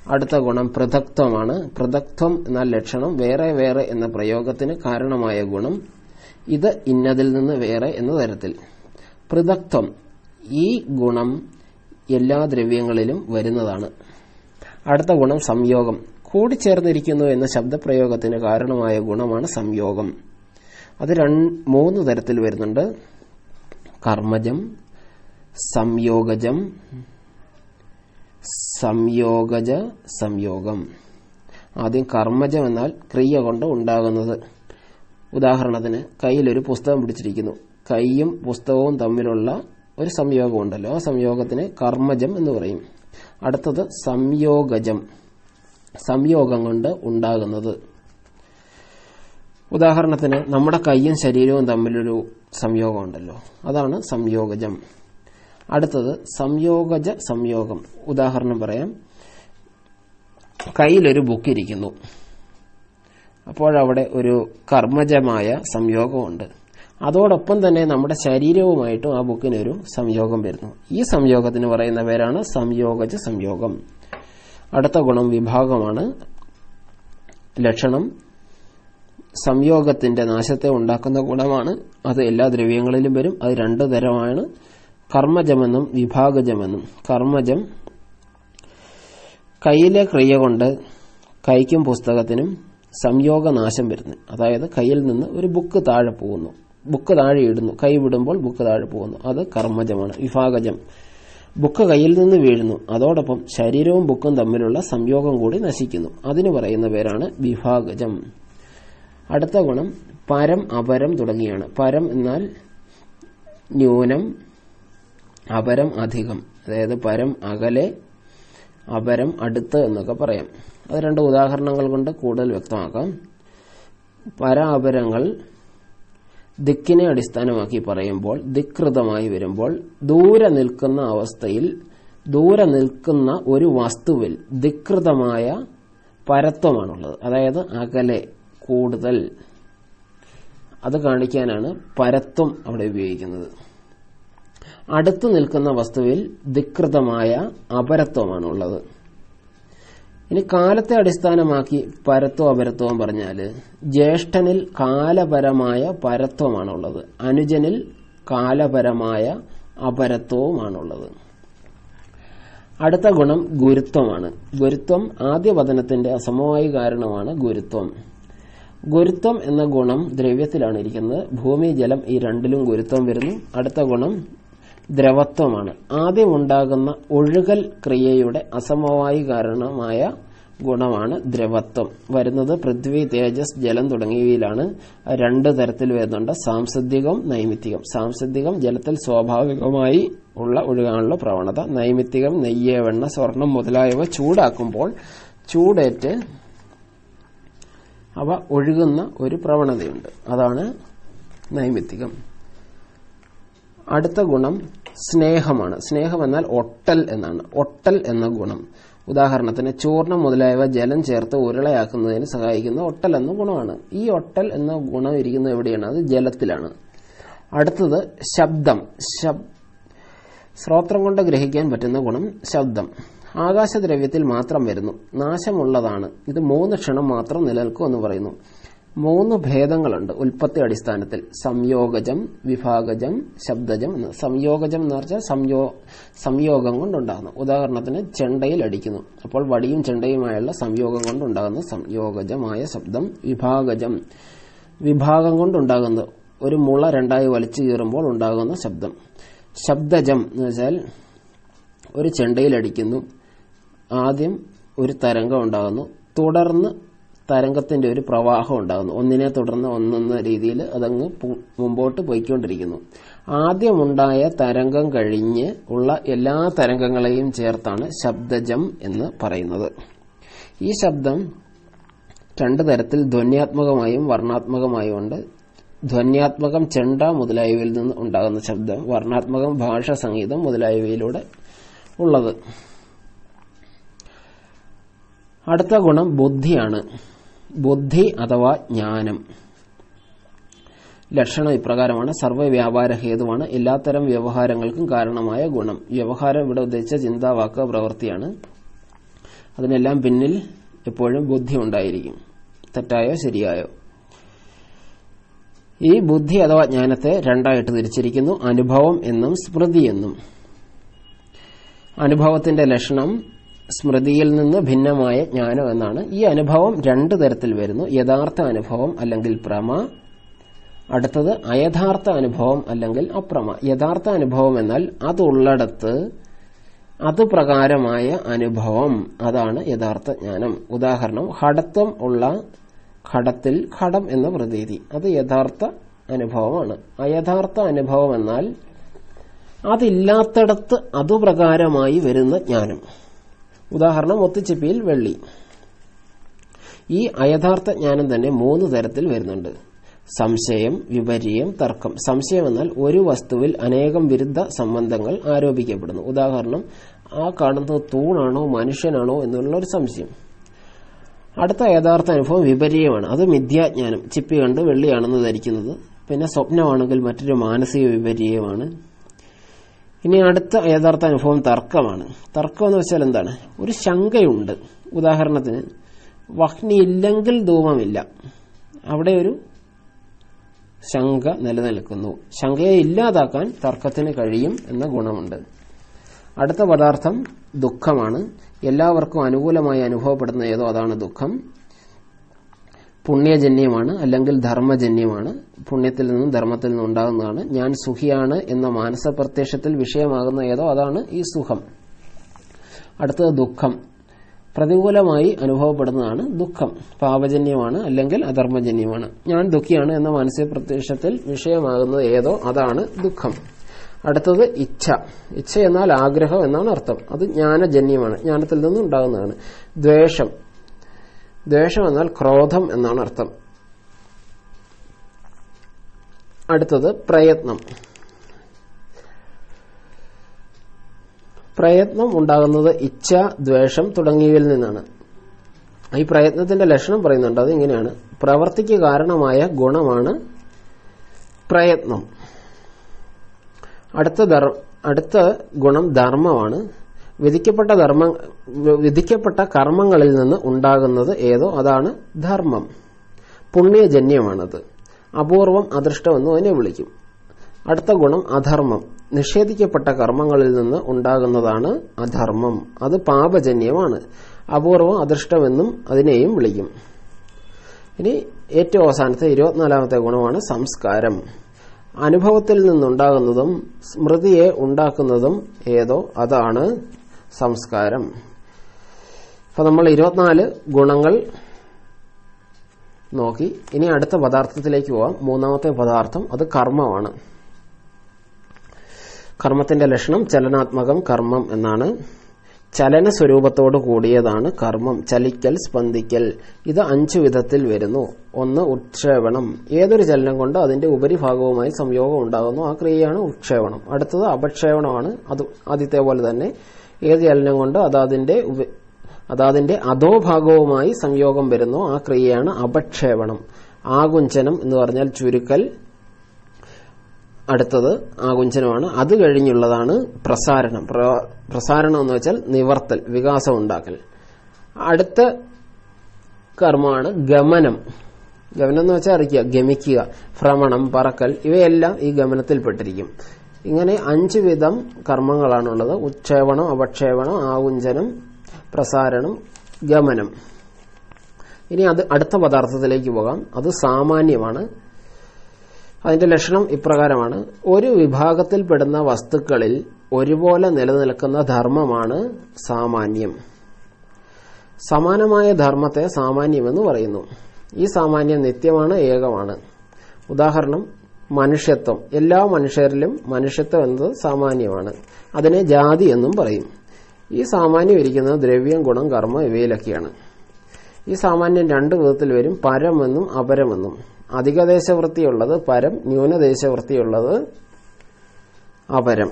അടുത്ത ഗുണം പൃഥക്ത്വമാണ്. പൃഥക്ത്വം എന്ന ലക്ഷണം വേറെ വേറെ എന്ന പ്രയോഗത്തിന് കാരണമായ ഗുണം. ഇത് ഇന്നതിൽ നിന്ന് വേറെ എന്ന തരത്തിൽ. പൃഥക്ത്വം ഈ ഗുണം എല്ലാ ദ്രവ്യങ്ങളിലും വരുന്നതാണ്. അടുത്ത ഗുണം സംയോഗം. കൂടിച്ചേർന്നിരിക്കുന്നു എന്ന ശബ്ദപ്രയോഗത്തിന് കാരണമായ ഗുണമാണ് സംയോഗം. അത് 3 തരത്തിൽ വരുന്നുണ്ട്: കർമ്മജം, സംയോഗജം, സംയോഗജ, സംയോഗം. ആദ്യം കർമ്മജം എന്നാൽ ക്രിയ കൊണ്ട് ഉണ്ടാകുന്നത്. ഉദാഹരണത്തിന് കയ്യിലൊരു പുസ്തകം പിടിച്ചിരിക്കുന്നു. കൈയും പുസ്തകവും തമ്മിലുള്ള ഒരു സംയോഗമുണ്ടല്ലോ, ആ സംയോഗത്തിന് കർമ്മജം എന്ന് പറയും. അടുത്തത് സംയോഗജം, സംയോഗം കൊണ്ട് ഉണ്ടാകുന്നത്. ഉദാഹരണത്തിന് നമ്മുടെ കൈയും ശരീരവും തമ്മിലൊരു സംയോഗമുണ്ടല്ലോ, അതാണ് സംയോഗജം. അടുത്തത് സംയോഗജ സംയോഗം. ഉദാഹരണം പറയാം: കയ്യിലൊരു ബുക്ക് ഇരിക്കുന്നു. അപ്പോഴവിടെ ഒരു കർമ്മജമായ സംയോഗമുണ്ട്. അതോടൊപ്പം തന്നെ നമ്മുടെ ശരീരവുമായിട്ടും ആ ബുക്കിനൊരു സംയോഗം വരുന്നു. ഈ സംയോഗത്തിന് പറയുന്ന പേരാണ് സംയോഗജ സംയോഗം. അടുത്ത ഗുണം വിഭാഗമാണ്. ലക്ഷണം സംയോഗത്തിന്റെ നാശത്തെ ഉണ്ടാക്കുന്ന ഗുണമാണ്. അത് എല്ലാ ദ്രവ്യങ്ങളിലും വരും. അത് 2 തരമാണ്: കർമ്മജമെന്നും വിഭാഗജമെന്നും. കർമ്മജം കയ്യിലെ ക്രിയ കൊണ്ട് കൈക്കും പുസ്തകത്തിനും സംയോഗനാശം വരുന്നു. അതായത് കയ്യിൽ നിന്ന് ഒരു ബുക്ക് താഴെ പോകുന്നു, ബുക്ക് താഴെ ഇടുന്നു, കൈ വിടുമ്പോൾ ബുക്ക് താഴെ പോകുന്നു, അത് കർമ്മജമാണ്. വിഭാഗജം ബുക്ക് കയ്യിൽ നിന്ന് വീഴുന്നു, അതോടൊപ്പം ശരീരവും ബുക്കും തമ്മിലുള്ള സംയോഗം കൂടി നശിക്കുന്നു. അതിന് പറയുന്ന പേരാണ് വിഭാഗജം. അടുത്ത ഗുണം പരം, അപരം തുടങ്ങിയാണ്. പരം എന്നാൽ ന്യൂനം, അപരം അധികം. അതായത് പരം അകലെ, അപരം അടുത്ത് എന്നൊക്കെ പറയാം. അത് 2 ഉദാഹരണങ്ങൾ കൊണ്ട് കൂടുതൽ വ്യക്തമാക്കാം. പര അപരങ്ങൾ ദിക്കിനെ അടിസ്ഥാനമാക്കി പറയുമ്പോൾ, ദിക്കൃതമായി വരുമ്പോൾ ദൂരെ നിൽക്കുന്ന അവസ്ഥയിൽ, ദൂരെ നിൽക്കുന്ന ഒരു വസ്തുവിൽ ദിക്കൃതമായ പരത്വമാണുള്ളത്. അതായത് അകലെ, കൂടുതൽ. അത് കാണിക്കാനാണ് പരത്വം അവിടെ ഉപയോഗിക്കുന്നത്. അടുത്തു നിൽക്കുന്ന വസ്തുവിൽ ധികൃതമായ അപരത്വമാണുള്ളത്. ഇനി കാലത്തെ അടിസ്ഥാനമാക്കി പരത്വം അപരത്വം പറഞ്ഞാൽ ജ്യേഷ്ഠനിൽ കാലപരമായ പരത്വമാണുള്ളത്, അനുജനിൽ കാലപരമായ അപരത്വവുമാണുള്ളത്. അടുത്ത ഗുണം ഗുരുത്വമാണ്. ഗുരുത്വം ആദ്യ പദനത്തിന്റെ അസമവായി കാരണമാണ് ഗുരുത്വം. ഗുരുത്വം എന്ന ഗുണം ദ്രവ്യത്തിലാണ് ഇരിക്കുന്നത്. ഭൂമി, ജലം ഈ രണ്ടിലും ഗുരുത്വം വരുന്നു. അടുത്ത ഗുണം ദ്രവത്വമാണ്. ആദ്യം ഉണ്ടാകുന്ന ഒഴുകൽ ക്രിയയുടെ അസമവായി കാരണമായ ഗുണമാണ് ദ്രവത്വം. വരുന്നത് പൃഥ്വി, തേജസ്, ജലം തുടങ്ങിയവയിലാണ്. രണ്ട് തരത്തിൽ വരുന്നുണ്ട്, സാംസിദ്ധികം, നൈമിത്തികം. സാംസിദ്ധികം ജലത്തിൽ സ്വാഭാവികമായി ഉള്ള ഒഴുകാനുള്ള പ്രവണത. നൈമിത്തികം നെയ്യ്, വെണ്ണ, സ്വർണം മുതലായവ ചൂടാക്കുമ്പോൾ ചൂടേറ്റ് അവ ഒഴുകുന്ന ഒരു പ്രവണതയുണ്ട്, അതാണ് നൈമിത്തികം. അടുത്ത ഗുണം സ്നേഹമാണ്. സ്നേഹം എന്നാൽ ഒട്ടൽ എന്നാണ്. ഒട്ടൽ എന്ന ഗുണം, ഉദാഹരണത്തിന് ചൂർണം മുതലായവ ജലം ചേർത്ത് ഉരുളയാക്കുന്നതിന് സഹായിക്കുന്ന ഒട്ടൽ എന്ന ഗുണമാണ്. ഈ ഒട്ടൽ എന്ന ഗുണം ഇരിക്കുന്നത് എവിടെയാണ്? അത് ജലത്തിലാണ്. അടുത്തത് ശബ്ദം. ശ്രോത്രം കൊണ്ട് ഗ്രഹിക്കാൻ പറ്റുന്ന ഗുണം ശബ്ദം. ആകാശദ്രവ്യത്തിൽ മാത്രം വരുന്നു, നാശമുള്ളതാണ്. ഇത് 3 ക്ഷണം മാത്രം നിലനിൽക്കും എന്ന് പറയുന്നു. 3 ഭേദങ്ങളുണ്ട് ഉൽപ്പത്തി അടിസ്ഥാനത്തിൽ: സംയോഗജം, വിഭാഗജം, ശബ്ദജം എന്ന്. സംയോഗജം എന്ന് പറഞ്ഞാൽ സംയോഗം കൊണ്ടുണ്ടാകുന്നു. ഉദാഹരണത്തിന് ചെണ്ടയിൽ അടിക്കുന്നു, അപ്പോൾ വടിയും ചെണ്ടയുമായുള്ള സംയോഗം കൊണ്ടുണ്ടാകുന്ന സംയോഗജമായ ശബ്ദം. വിഭാഗജം, വിഭാഗം കൊണ്ടുണ്ടാകുന്നത്, ഒരു മുള രണ്ടായി വലിച്ചു കീറുമ്പോൾ ഉണ്ടാകുന്ന ശബ്ദം. ശബ്ദജം എന്ന് വെച്ചാൽ ഒരു ചെണ്ടയിൽ അടിക്കുന്നു, ആദ്യം ഒരു തരംഗം ഉണ്ടാകുന്നു, തുടർന്ന് തരംഗത്തിന്റെ ഒരു പ്രവാഹം ഉണ്ടാകുന്നു, ഒന്നിനെ തുടർന്ന് ഒന്നെന്ന രീതിയിൽ അതങ്ങ് മുമ്പോട്ട് പോയിക്കൊണ്ടിരിക്കുന്നു. ആദ്യമുണ്ടായ തരംഗം കഴിഞ്ഞ് ഉള്ള എല്ലാ തരംഗങ്ങളെയും ചേർത്താണ് ശബ്ദജം എന്ന് പറയുന്നത്. ഈ ശബ്ദം 2 തരത്തിൽ ധ്വന്യാത്മകമായും വർണ്ണാത്മകമായും ഉണ്ട്. ധ്വന്യാത്മകം ചെണ്ട മുതലായവയിൽ നിന്ന് ഉണ്ടാകുന്ന ശബ്ദം, വർണ്ണാത്മകം ഭാഷ, സംഗീതം മുതലായവയിലൂടെ ഉള്ളത്. അടുത്ത ഗുണം ബുദ്ധിയാണ്. ബുദ്ധി അഥവാ ജ്ഞാനം. ലക്ഷണം ഇപ്രകാരമാണ്: സർവ്വവ്യാപാര ഹേതുവാണ്, എല്ലാത്തരം വ്യവഹാരങ്ങൾക്കും കാരണമായ ഗുണം. വ്യവഹാരം ഇവിടെ ഉദ്ദേശിച്ച ചിന്ത, വാക്ക്, പ്രവൃത്തിയാണ്. അതിനെല്ലാം പിന്നിൽ എപ്പോഴും ബുദ്ധി ഉണ്ടായിരിക്കും, തെറ്റായോ ശരിയായോ. ഈ ബുദ്ധി അഥവാ ജ്ഞാനത്തെ 2ആയിട്ട് തിരിച്ചിരിക്കുന്നു: അനുഭവം എന്നും സ്മൃതി എന്നും. അനുഭവത്തിന്റെ ലക്ഷണം സ്മൃതിയിൽ നിന്ന് ഭിന്നമായ ജ്ഞാനം എന്നാണ്. ഈ അനുഭവം 2 തരത്തിൽ വരുന്നു: യഥാർത്ഥ അനുഭവം അല്ലെങ്കിൽ പ്രമ. അടുത്തത് അയഥാർത്ഥ അനുഭവം അല്ലെങ്കിൽ അപ്രമ. യഥാർത്ഥ അനുഭവം എന്നാൽ അതുള്ളിടത്ത് അത് പ്രകാരമായ അനുഭവം, അതാണ് യഥാർത്ഥ ജ്ഞാനം. ഉദാഹരണം, ഘടത്വം ഉള്ള ഘടത്തിൽ ഘടം എന്ന പ്രതീതി, അത് യഥാർത്ഥ അനുഭവമാണ്. അയഥാർത്ഥ അനുഭവം എന്നാൽ അതില്ലാത്തിടത്ത് അതുപ്രകാരമായി വരുന്ന ജ്ഞാനം. ഉദാഹരണം, ഒത്തുചിപ്പിയിൽ വെള്ളി. ഈ അയഥാർത്ഥ ജ്ഞാനം തന്നെ 3 തരത്തിൽ വരുന്നുണ്ട്: സംശയം, വിപര്യം, തർക്കം. സംശയം എന്നാൽ ഒരു വസ്തുവിൽ അനേകം വിരുദ്ധ സംബന്ധങ്ങൾ ആരോപിക്കപ്പെടുന്നു. ഉദാഹരണം, ആ കാണുന്നത് തൂണാണോ മനുഷ്യനാണോ എന്നുള്ള ഒരു സംശയം. അടുത്ത യഥാർത്ഥ അനുഭവം വിപര്യമാണ്. അത് മിഥ്യാജ്ഞാനം, ചിപ്പി കണ്ട് വെള്ളിയാണെന്ന് ധരിക്കുന്നത്. പിന്നെ സ്വപ്നമാണെങ്കിൽ മറ്റൊരു മാനസിക വിപര്യമാണ്. ഇനി അടുത്ത യഥാർത്ഥ അനുഭവം തർക്കമാണ്. തർക്കം എന്ന് വെച്ചാൽ എന്താണ്? ഒരു ശങ്കയുണ്ട്. ഉദാഹരണത്തിന്, വഹ്നിയില്ലെങ്കിൽ ധൂമമില്ല, അവിടെ ഒരു ശങ്ക നിലനിൽക്കുന്നു. ശങ്കയെ ഇല്ലാതാക്കാൻ തർക്കത്തിന് കഴിയും എന്ന ഗുണമുണ്ട്. അടുത്ത പദാർത്ഥം ദുഃഖമാണ്. എല്ലാവർക്കും അനുകൂലമായി അനുഭവപ്പെടുന്ന ഏതോ അതാണ് ദുഃഖം. പുണ്യജന്യമാണ് അല്ലെങ്കിൽ ധർമ്മജന്യമാണ്. പുണ്യത്തിൽ നിന്നും ധർമ്മത്തിൽ നിന്നും ഉണ്ടാകുന്നതാണ്. ഞാൻ സുഖിയാണ് എന്ന മാനസപ്രത്യക്ഷത്തിൽ വിഷയമാകുന്ന ഏതോ അതാണ് ഈ സുഖം. അടുത്തത് ദുഃഖം. പ്രതികൂലമായി അനുഭവപ്പെടുന്നതാണ് ദുഃഖം. പാപജന്യമാണ് അല്ലെങ്കിൽ അധർമ്മജന്യമാണ്. ഞാൻ ദുഃഖിയാണ് എന്ന മാനസിക പ്രത്യക്ഷത്തിൽ വിഷയമാകുന്നത് ഏതോ അതാണ് ദുഃഖം. അടുത്തത് ഇച്ഛ. ഇച്ഛ എന്നാൽ ആഗ്രഹം എന്നാണ് അർത്ഥം. അത് ജ്ഞാനജന്യമാണ്, ജ്ഞാനത്തിൽ നിന്നും ഉണ്ടാകുന്നതാണ്. ദ്വേഷം. ദ്വേഷം എന്നാൽ ക്രോധം എന്നാണ് അർത്ഥം. അടുത്തത് പ്രയത്നം. പ്രയത്നം ഉണ്ടാകുന്നത് ഇച്ഛ, ദ്വേഷം തുടങ്ങിയവയിൽ നിന്നാണ്. ഈ പ്രയത്നത്തിന്റെ ലക്ഷണം പറയുന്നുണ്ട്. അത് ഇങ്ങനെയാണ്: പ്രവൃത്തിക്ക് കാരണമായ ഗുണമാണ് പ്രയത്നം. അടുത്ത അടുത്ത ഗുണം ധർമ്മമാണ്. വിധിക്കപ്പെട്ട കർമ്മങ്ങളിൽ നിന്ന് ഉണ്ടാകുന്നത് ഏതോ അതാണ് ധർമ്മം. പുണ്യജന്യമാണത്. അപൂർവം, അദൃഷ്ടമെന്നും അതിനെ വിളിക്കും. അടുത്ത ഗുണം അധർമ്മം. നിഷേധിക്കപ്പെട്ട കർമ്മങ്ങളിൽ നിന്ന് ഉണ്ടാകുന്നതാണ് അധർമ്മം. അത് പാപജന്യമാണ്. അപൂർവം, അദൃഷ്ടമെന്നും അതിനെയും വിളിക്കും. ഇനി ഏറ്റവും അവസാനത്തെ 24ാമത്തെ ഗുണമാണ് സംസ്കാരം. അനുഭവത്തിൽ നിന്നുണ്ടാകുന്നതും സ്മൃതിയെ ഉണ്ടാക്കുന്നതും ഏതോ അതാണ് സംസ്കാരം. അപ്പൊ നമ്മൾ 24 ഗുണങ്ങൾ നോക്കി. ഇനി അടുത്ത പദാർത്ഥത്തിലേക്ക് പോവാം. 3ാമത്തെ പദാർത്ഥം അത് കർമ്മമാണ്. കർമ്മത്തിന്റെ ലക്ഷണം ചലനാത്മകം കർമ്മം എന്നാണ്. ചലന സ്വരൂപത്തോട് കൂടിയതാണ് കർമ്മം. ചലിക്കൽ, സ്പന്ദിക്കൽ. ഇത് 5 വിധത്തിൽ വരുന്നു. 1 ഉത്ക്ഷേപണം. ഏതൊരു ചലനം കൊണ്ട് അതിന്റെ ഉപരിഭാഗവുമായി സംയോഗം ഉണ്ടാകുന്നു ആ ക്രിയയാണ് ഉത്ക്ഷേപണം. അടുത്തത് അപക്ഷേപണമാണ്. അത് ആദ്യത്തെ പോലെ തന്നെ ഏത് ചലനം കൊണ്ട് അതാതിന്റെ അധോഭാഗവുമായി സംയോഗം വരുന്നു ആ ക്രിയയാണ് അപക്ഷേപണം. ആകുഞ്ചനം എന്ന് പറഞ്ഞാൽ ചുരുക്കൽ. അടുത്തത് ആകുഞ്ചനമാണ്. അത് കഴിഞ്ഞുള്ളതാണ് പ്രസാരണം. പ്രസാരണം എന്ന് വെച്ചാൽ നിവർത്തൽ, വികാസം ഉണ്ടാക്കൽ. അടുത്ത കർമ്മമാണ് ഗമനം. ഗമനം എന്ന് വെച്ചാൽ അറിയിക്കുക, ഗമിക്കുക. ഭ്രമണം, പറക്കൽ, ഇവയെല്ലാം ഈ ഗമനത്തിൽപ്പെട്ടിരിക്കും. ഇങ്ങനെ 5 വിധം കർമ്മങ്ങളാണുള്ളത്. ഉത്ക്ഷേപണം, അപക്ഷേപണം, ആകുഞ്ചനം, പ്രസാരണം, ഗമനം. ഇനി അത് അടുത്ത പദാർത്ഥത്തിലേക്ക് പോകാം. അത് സാമാന്യമാണ്. അതിന്റെ ലക്ഷണം ഇപ്രകാരമാണ്. ഒരു വിഭാഗത്തിൽപ്പെടുന്ന വസ്തുക്കളിൽ ഒരുപോലെ നിലനിൽക്കുന്ന ധർമ്മമാണ് സാമാന്യം. സമാനമായ ധർമ്മത്തെ സാമാന്യമെന്ന് പറയുന്നു. ഈ സാമാന്യം നിത്യമാണ്, ഏകമാണ്. ഉദാഹരണം മനുഷ്യത്വം. എല്ലാ മനുഷ്യരിലും മനുഷ്യത്വം എന്നത് സാമാന്യമാണ്. അതിനെ ജാതി എന്നും പറയും. ഈ സാമാന്യം ഇരിക്കുന്നത് ദ്രവ്യം, ഗുണം, കർമ്മം ഇവയിലൊക്കെയാണ്. ഈ സാമാന്യം 2 വിധത്തിൽ വരും. പരമെന്നും അപരമെന്നും. അധികദേശവൃത്തിയുള്ളത് പരം, ന്യൂനദേശവൃത്തിയുള്ളത് അപരം.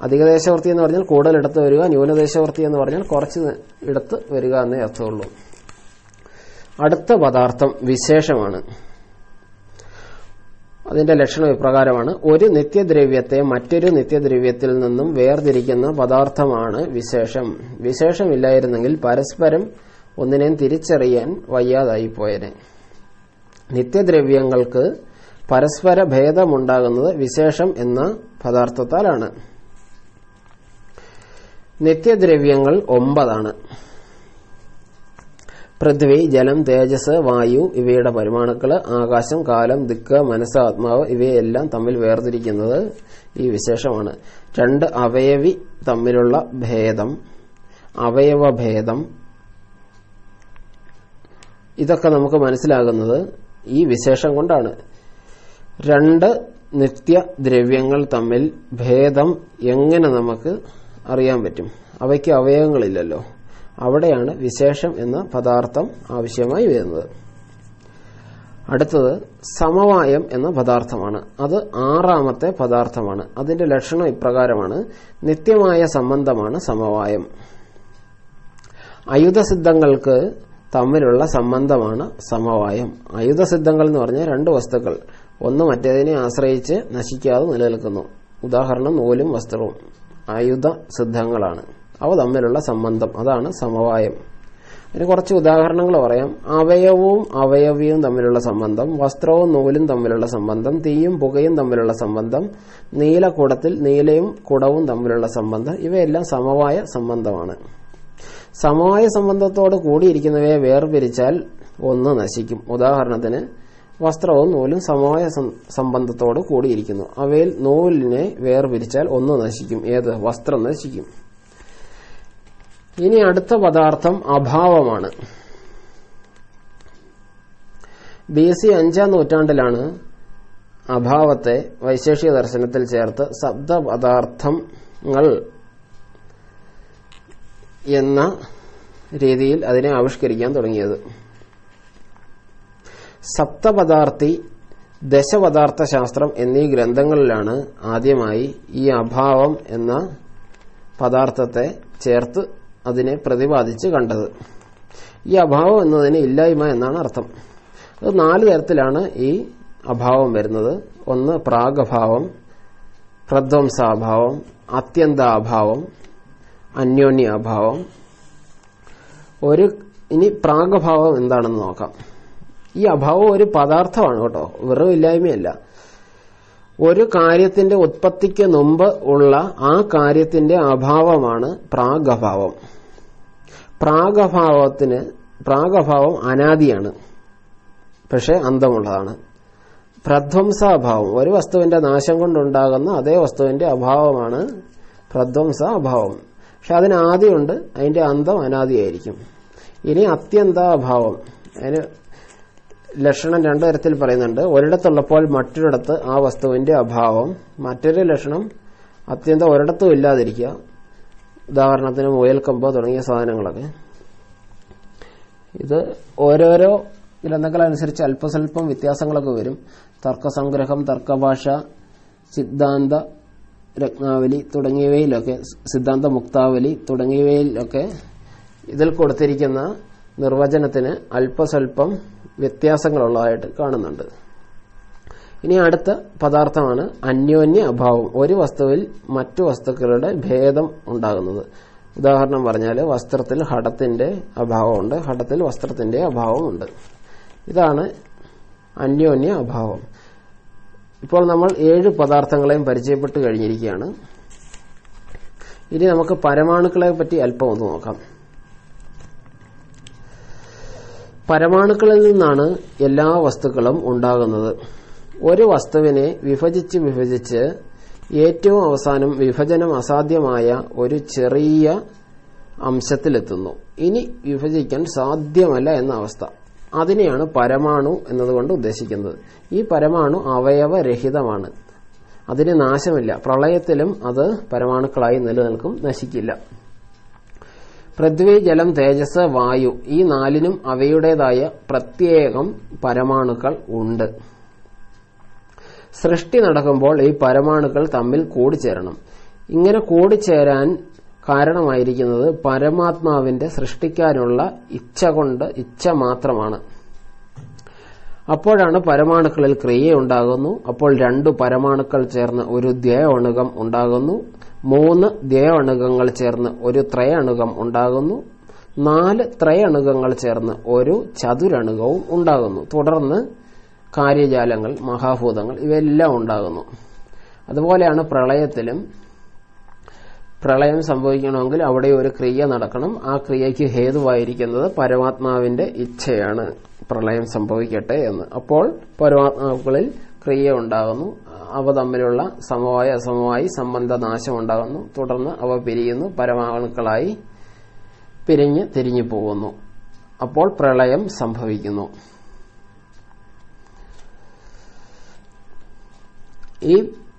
അധികദേശവൃത്തി എന്ന് പറഞ്ഞാൽ കൂടുതൽ ഇടത്ത് വരിക, ന്യൂനദേശവൃത്തി എന്ന് പറഞ്ഞാൽ കുറച്ച് ഇടത്ത് വരിക എന്നേ അർത്ഥമുള്ളൂ. അടുത്ത പദാർത്ഥം വിശേഷമാണ്. അതിന്റെ ലക്ഷണം ഇപ്രകാരമാണ്. ഒരു നിത്യദ്രവ്യത്തെ മറ്റൊരു നിത്യദ്രവ്യത്തിൽ നിന്നും വേർതിരിക്കുന്ന പദാർത്ഥമാണ് വിശേഷം. വിശേഷമില്ലായിരുന്നെങ്കിൽ പരസ്പരം ഒന്നിനെയും തിരിച്ചറിയാൻ വയ്യാതായിപ്പോയനെ. നിത്യദ്രവ്യങ്ങൾക്ക് പരസ്പര ഭേദമുണ്ടാകുന്നത് വിശേഷം എന്ന പദാർത്ഥത്താലാണ്. നിത്യദ്രവ്യങ്ങൾ 9 പൃഥ്വി, ജലം, തേജസ്, വായു ഇവയുടെ പരമാണുക്കള്, ആകാശം, കാലം, ദിക്ക്, മനസ്സ്, ആത്മാവ് ഇവയെല്ലാം തമ്മിൽ വേർതിരിക്കുന്നത് ഈ വിശേഷമാണ്. 2 അവയവി തമ്മിലുള്ള ഭേദം, അവയവഭേദം, ഇതൊക്കെ നമുക്ക് മനസ്സിലാകുന്നത് ഈ വിശേഷം കൊണ്ടാണ്. 2 നിത്യദ്രവ്യങ്ങൾ തമ്മിൽ ഭേദം എങ്ങനെ നമുക്ക് അറിയാൻ പറ്റും? അവയ്ക്ക് അവയവങ്ങളില്ലല്ലോ. അവിടെയാണ് വിശേഷം എന്ന പദാർത്ഥം ആവശ്യമായി വരുന്നത്. അടുത്തത് സമവായം എന്ന പദാർത്ഥമാണ്. അത് 6ാമത്തെ പദാർത്ഥമാണ്. അതിന്റെ ലക്ഷണം ഇപ്രകാരമാണ്. നിത്യമായ സംബന്ധമാണ് സമവായം. അയുധസിദ്ധങ്ങൾക്ക് തമ്മിലുള്ള സംബന്ധമാണ് സമവായം. അയുധസിദ്ധങ്ങൾ എന്ന് പറഞ്ഞാൽ 2 വസ്തുക്കൾ ഒന്ന് മറ്റേതിനെ ആശ്രയിച്ച് നശിക്കാതെ നിലനിൽക്കുന്നു. ഉദാഹരണം നൂലും വസ്ത്രവും ആയുധ സിദ്ധങ്ങളാണ്. അവ തമ്മിലുള്ള സംബന്ധം അതാണ് സമവായം. അതിന് കുറച്ച് ഉദാഹരണങ്ങൾ പറയാം. അവയവവും അവയവിയും തമ്മിലുള്ള സംബന്ധം, വസ്ത്രവും നൂലും തമ്മിലുള്ള സംബന്ധം, തീയും പുകയും തമ്മിലുള്ള സംബന്ധം, നീലക്കുടത്തിൽ നീലയും കുടവും തമ്മിലുള്ള സംബന്ധം, ഇവയെല്ലാം സമവായ സംബന്ധമാണ്. സമവായ സംബന്ധത്തോട് കൂടിയിരിക്കുന്നവയെ വേർപിരിച്ചാൽ ഒന്ന് നശിക്കും. ഉദാഹരണത്തിന് വസ്ത്രവും നൂലും സമവായ സംബന്ധത്തോട് കൂടിയിരിക്കുന്നു. അവയിൽ നൂലിനെ വേർപിരിച്ചാൽ ഒന്ന് നശിക്കും. ഏത്? വസ്ത്രം നശിക്കും. ഇനി അടുത്ത പദാർത്ഥം അഭാവമാണ്. BC 5ാം നൂറ്റാണ്ടിലാണ് അഭാവത്തെ വൈശേഷിക ദർശനത്തിൽ ചേർത്ത് ശബ്ദപദാർത്ഥങ്ങൾ എന്ന രീതിയിൽ അതിനെ ആവിഷ്കരിക്കാൻ തുടങ്ങിയത്. സപ്തപദാർത്ഥി, ദശപദാർത്ഥ ശാസ്ത്രം എന്നീ ഗ്രന്ഥങ്ങളിലാണ് ആദ്യമായി ഈ അഭാവം എന്ന പദാർത്ഥത്തെ ചേർത്ത് അതിനെ പ്രതിപാദിച്ച് കണ്ടത്. ഈ അഭാവം എന്നതിന് ഇല്ലായ്മ എന്നാണ് അർത്ഥം. അത് 4 തരത്തിലാണ് ഈ അഭാവം വരുന്നത്. ഒന്ന് പ്രാഗഭാവം, പ്രധ്വംസാഭാവം, അത്യന്താഭാവം, അന്യോന്യാഭാവം. ഇനി പ്രാഗഭാവം എന്താണെന്ന് നോക്കാം. ഈ അഭാവം ഒരു പദാർത്ഥമാണ് കേട്ടോ, വെറും ഇല്ലായ്മയല്ല. ഒരു കാര്യത്തിന്റെ ഉത്പത്തിക്ക് മുമ്പ് ഉള്ള ആ കാര്യത്തിന്റെ അഭാവമാണ് പ്രാഗഭാവം. പ്രാഗഭാവം അനാദിയാണ്, പക്ഷെ അന്തമുള്ളതാണ്. പ്രധ്വംസാഭാവം ഒരു വസ്തുവിന്റെ നാശം കൊണ്ടുണ്ടാകുന്ന അതേ വസ്തുവിന്റെ അഭാവമാണ് പ്രധ്വംസാഭാവം. പക്ഷെ അതിന് ആദിയുണ്ട്, അതിന്റെ അന്തം അനാദിയായിരിക്കും. ഇനി അത്യന്താഭാവം, അതിന് ലക്ഷണം രണ്ടു തരത്തിൽ പറയുന്നുണ്ട്. ഒരിടത്തുള്ളപ്പോൾ മറ്റൊരിടത്ത് ആ വസ്തുവിന്റെ അഭാവം. മറ്റൊരു ലക്ഷണം അത്യന്തം ഒരിടത്തും ഇല്ലാതിരിക്കുക. ഉദാഹരണത്തിന് മുയൽക്കമ്പ് തുടങ്ങിയ സാധനങ്ങളൊക്കെ. ഇത് ഓരോരോ ഗ്രന്ഥങ്ങളനുസരിച്ച് അല്പസ്വല്പം വ്യത്യാസങ്ങളൊക്കെ വരും. തർക്കസംഗ്രഹം, തർക്കഭാഷ, സിദ്ധാന്ത രത്നാവലി തുടങ്ങിയവയിലൊക്കെ, സിദ്ധാന്ത മുക്താവലി തുടങ്ങിയവയിലൊക്കെ ഇതിൽ കൊടുത്തിരിക്കുന്ന നിർവചനത്തിന് അല്പസ്വല്പം വ്യത്യാസങ്ങളുള്ളതായിട്ട് കാണുന്നുണ്ട്. ഇനി അടുത്ത പദാർത്ഥമാണ് അന്യോന്യ അഭാവം. ഒരു വസ്തുവിൽ മറ്റു വസ്തുക്കളുടെ ഭേദം ഉണ്ടാകുന്നത്. ഉദാഹരണം പറഞ്ഞാൽ വസ്ത്രത്തിൽ ഹഠത്തിന്റെ അഭാവമുണ്ട്, ഹഠത്തിൽ വസ്ത്രത്തിന്റെ അഭാവമുണ്ട്. ഇതാണ് അന്യോന്യ അഭാവം. ഇപ്പോൾ നമ്മൾ 7 പദാർത്ഥങ്ങളെയും പരിചയപ്പെട്ട് കഴിഞ്ഞിരിക്കുകയാണ്. ഇനി നമുക്ക് പരമാണുക്കളെ പറ്റി അല്പം ഒന്ന് നോക്കാം. പരമാണുക്കളിൽ നിന്നാണ് എല്ലാ വസ്തുക്കളും ഉണ്ടാകുന്നത്. ഒരു വസ്തുവിനെ വിഭജിച്ച് ഏറ്റവും അവസാനം വിഭജനം അസാധ്യമായ ഒരു ചെറിയ അംശത്തിലെത്തുന്നു. ഇനി വിഭജിക്കാൻ സാധ്യമല്ല എന്ന അവസ്ഥ. അതിനെയാണ് പരമാണു എന്നതുകൊണ്ട് ഉദ്ദേശിക്കുന്നത്. ഈ പരമാണു അവയവരഹിതമാണ്, അതിന് നാശമില്ല. പ്രളയത്തിലും അത് പരമാണുക്കളായി നിലനിൽക്കും, നശിക്കില്ല. പൃഥ്വി, ജലം, തേജസ്, വായു, ഈ 4നും അവയുടേതായ പ്രത്യേകം പരമാണുക്കൾ ഉണ്ട്. സൃഷ്ടി നടക്കുമ്പോൾ ഈ പരമാണുക്കൾ തമ്മിൽ കൂടിച്ചേരണം. ഇങ്ങനെ കൂടിച്ചേരാൻ കാരണമായിരിക്കുന്നത് പരമാത്മാവിന്റെ സൃഷ്ടിക്കാനുള്ള ഇച്ഛ മാത്രമാണ്. അപ്പോഴാണ് പരമാണുക്കളിൽ ക്രിയയുണ്ടാകുന്നു. അപ്പോൾ 2 പരമാണുക്കൾ ചേർന്ന് ഒരു ദ്വയണുകം ഉണ്ടാകുന്നു. 3 ദ്വയണുകങ്ങൾ ചേർന്ന് ഒരു ത്രയണുകം ഉണ്ടാകുന്നു. 4 ത്രയണുകങ്ങൾ ചേർന്ന് ഒരു ചതുരണുകവും ഉണ്ടാകുന്നു. തുടർന്ന് കാര്യജാലങ്ങൾ, മഹാഭൂതങ്ങൾ ഇവയെല്ലാം ഉണ്ടാകുന്നു. അതുപോലെയാണ് പ്രളയത്തിലും. പ്രളയം സംഭവിക്കണമെങ്കിൽ അവിടെ ഒരു ക്രിയ നടക്കണം. ആ ക്രിയയ്ക്ക് ഹേതുവായിരിക്കുന്നത് പരമാത്മാവിന്റെ ഇച്ഛയാണ്, പ്രളയം സംഭവിക്കട്ടെ എന്ന്. അപ്പോൾ പരമാത്മാക്കളിൽ ക്രിയ ഉണ്ടാകുന്നു. അവ തമ്മിലുള്ള സമവായ അസമവായി സംബന്ധനാശം ഉണ്ടാകുന്നു. തുടർന്ന് അവ പിരിയുന്നു, പരമാണുക്കളായി തിരിഞ്ഞു പോകുന്നു. അപ്പോൾ പ്രളയം സംഭവിക്കുന്നു. ഈ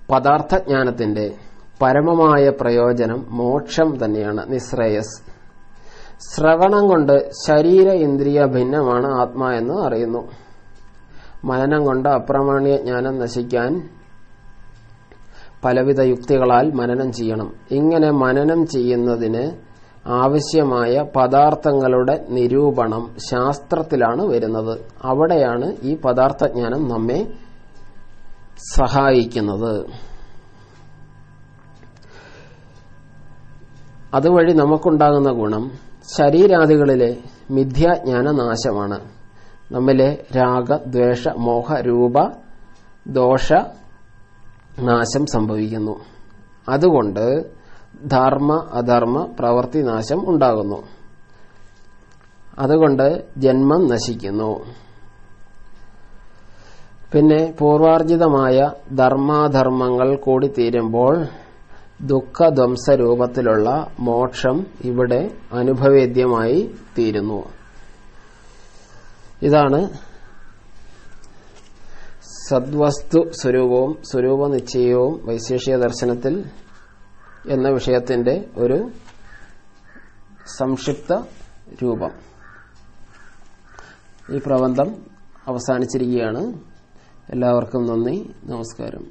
പദാർത്ഥജ്ഞാനത്തിന്റെ പരമമായ പ്രയോജനം മോക്ഷം തന്നെയാണ്, നിശ്രേയസ്. ശ്രവണം കൊണ്ട് ശരീര ഇന്ദ്രിയ ഭിന്നമാണ് ആത്മാ എന്ന് അറിയുന്നു. മനനം കൊണ്ട് അപ്രമാണീയ ജ്ഞാനം നശിക്കാൻ പലവിധ യുക്തികളാൽ മനനം ചെയ്യണം. ഇങ്ങനെ മനനം ചെയ്യുന്നതിന് ആവശ്യമായ പദാർത്ഥങ്ങളുടെ നിരൂപണം ശാസ്ത്രത്തിലാണ് വരുന്നത്. അവിടെയാണ് ഈ പദാർത്ഥജ്ഞാനം നമ്മെ സഹായിക്കുന്നത്. അതുവഴി നമുക്കുണ്ടാകുന്ന ഗുണം ശരീരാദികളിലെ മിഥ്യാജ്ഞാന നാശമാണ്. നമ്മിലെ രാഗ, ദ്വേഷ, മോഹ, രൂപ, ദോഷ നാശം സംഭവിക്കുന്നു. അതുകൊണ്ട് ധർമ്മ, അധർമ്മ, പ്രവൃത്തി നാശം ഉണ്ടാകുന്നു. അതുകൊണ്ട് ജന്മം നശിക്കുന്നു. പിന്നെ പൂർവാർജിതമായ ധർമാധർമ്മങ്ങൾ കൂടിത്തീരുമ്പോൾ ദുഃഖധ്വംസരൂപത്തിലുള്ള മോക്ഷം ഇവിടെ അനുഭവേദ്യമായി തീരുന്നു. ഇതാണ് സദ്വസ്തു സ്വരൂപവും സ്വരൂപനിശ്ചയവും വൈശേഷിക ദർശനത്തിൽ എന്ന വിഷയത്തിന്റെ ഒരു സംക്ഷിപ്ത രൂപം. ഈ പ്രബന്ധം അവസാനിച്ചിരിക്കുകയാണ്. എല്ലാവർക്കും നന്ദി, നമസ്കാരം.